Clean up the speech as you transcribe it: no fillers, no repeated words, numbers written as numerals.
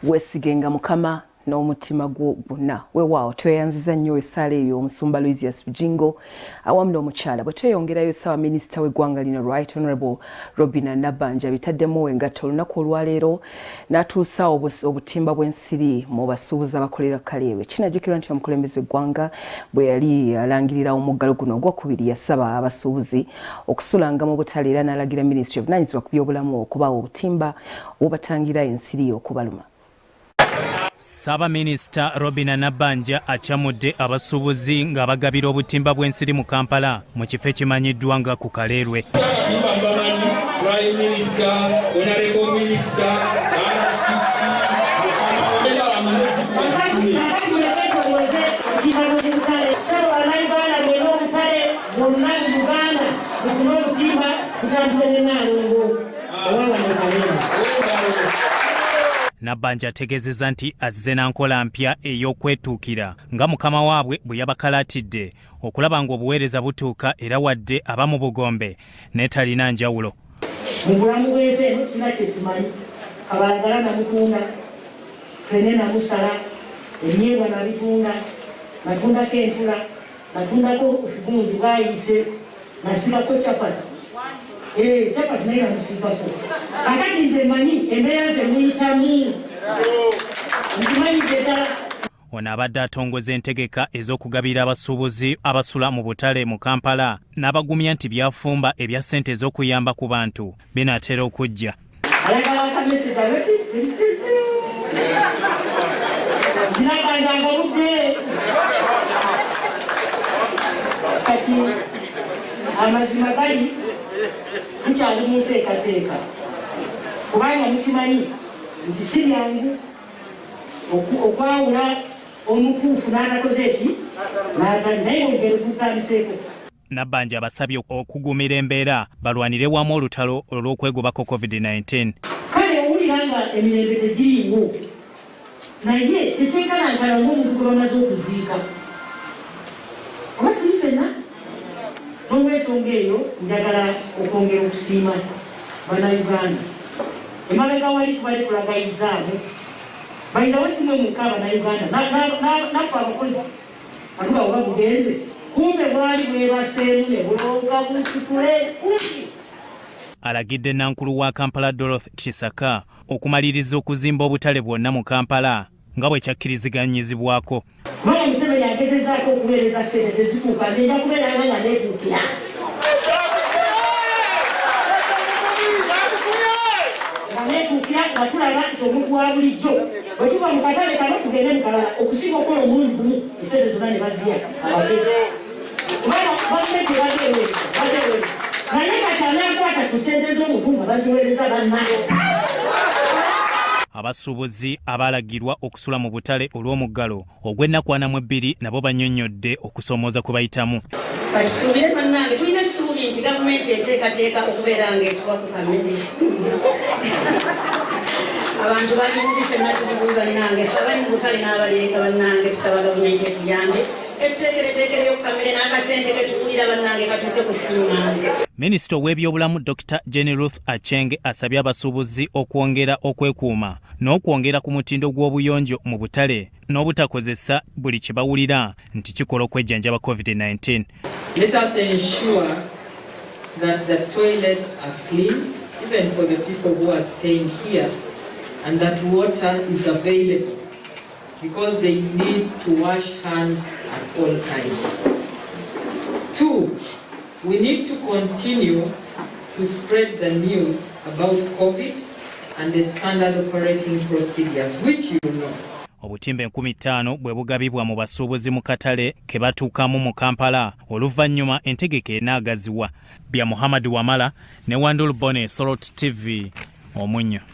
Wesigenga mukama n'omutima gwo gwonna weewaawo tweyanziza nnyo essaala eyo omusumba Louisius Bujingo awamu n'omukyala bwe tweyongerayo ssaawa minisita w'eggwanga lino Right Honourable Robina Nabbanja bitaddemu engatta olunaku olwaleero n'atuusa obutimba bw'ensiri mu basuubuzi abakolera Kaleerwe. Kinajjukirwa nti omukulembeze w'eggwanga bwe yali alangirira omuggalo guno ogwokubiri yasaba abasuubuzi okusulanga mu butale era n'alagira minisitule evunaanyizibwa ku byobulamu okubawa obutimba obubatangira ensiri okubaluma. Minisita Robina Nabbanja akyamudde abasuubuzi ng'abagabira obutimba bw'ensiri mu Kampala mu kifo ekimanyiddwa nga ku Kaleerwe. Nabbanja ategeezezza nti azze na nkola mpya ey'okwetuukira nga mukama waabwe bwe yabakalaatidde okulaba ng'obuweereza butuuka era wadde abamu bugombe n'etalina njawulo. Mu bulamu bw'ensi eno sina kye simanyi. Kabalagala namutunda, ffene namusala, ennyiibwa nabitunda, natundako entula, natundako obufugunju bwayise, nasibako capati. Capati naye namusiibako. Kakati nze mmanyi embeera ze muyitamu. Nkimanyi ddala. Ono abadde atongoza entegeka ez'okugabira abasuubuzi abasula mu butale mu Kampala n'abagumya nti byafumba ebya ssente ez'okuyamba ku bantu binaatera okujja. Kati amazima gali mukyali mu nteekateeka kubanga mukimanyi nti si byangu okwawula omutuufu n'atakoze eki n'atali naye olugero tutandiseeko. Nabbanja abasabye okugumira embeera balwanire wamu olutalo olw'okwegobako COVID-19. Kale owulira nga emirembe tegiriiwo naye tekyenkanankana ng'omuntu gwe bamaze okuziika oba tuli ffenna. N'olw'ensonga eyo njagala okwongera okusiima Bannayuganda. Emabega wali tubali tulagayizaamu balinawo kimwe mu nkaaba Bannayuganda naffe abakozi atuga oba bugenze kumbe bwali bwebaseemu ne bulonga busitule kumpi. Alagidde Nankulu wa Kampala Dorothy Kisaka okumaliriza okuzimba obutale bwonna mu Kampala nga bwe kyakkiriziganyizibwako. Kubanga Museveni yagezezaako okuweereza ssente tezituuka nze nja kubeera nga neetuukira. Neetuukira nga tulaba nti omuntu wa bulijjo bwe tuva mu katale kano tugende mu kalala okusinga okola omulundi gumu essente zonna ne bazirya abagezi. Kubanga basente bateewereza naye kati anaakwata ku ssente z'omuntu nga baziweereza bannayo. Abasuubuzi abalagirwa okusula mu butale olw'omuggalo ogw'ennaku bbiri nabo bannyonnyodde okusoomooza kwe bayitamu. Kasuubire bannange tulina essuubi nti gavumenti eteekateeka okubeera ng'etuwa ku kamere. Abantu bali bubi ffenna tuli bubi bannange, ffe abali mu butale n'abaleeka bannange tusaba gavumenti etuyambe etuteekereteekereyo ku kamere n'akasente ketukulira bannange katuuke ku ssimu nange. Minisita ow'ebyobulamu Dr. Jenny Ruth Acheng asabye abasuubuzi okwongera okwekuuma n'okwongera ku mutindo gw'obuyonjo mu butale n'obutakozesa buli kye bawulira nti kikola okwejjanjaba COVID-19. Let us ensure that the toilets are clean, even for the people who are staying here, and that water is available because they need to wash hands at all times. 2, we need to continue to spread the news about COVID and the standard operating procedures, which you know. Obutimba 50 bwe bugabibwa mu basuubuzi mu katale ke batuukamu mu Kampala oluvannyuma entegeka enaagaziwa. Bya Muhammad Wamala ne Wandul Bone, Sorot TV, Omunyo.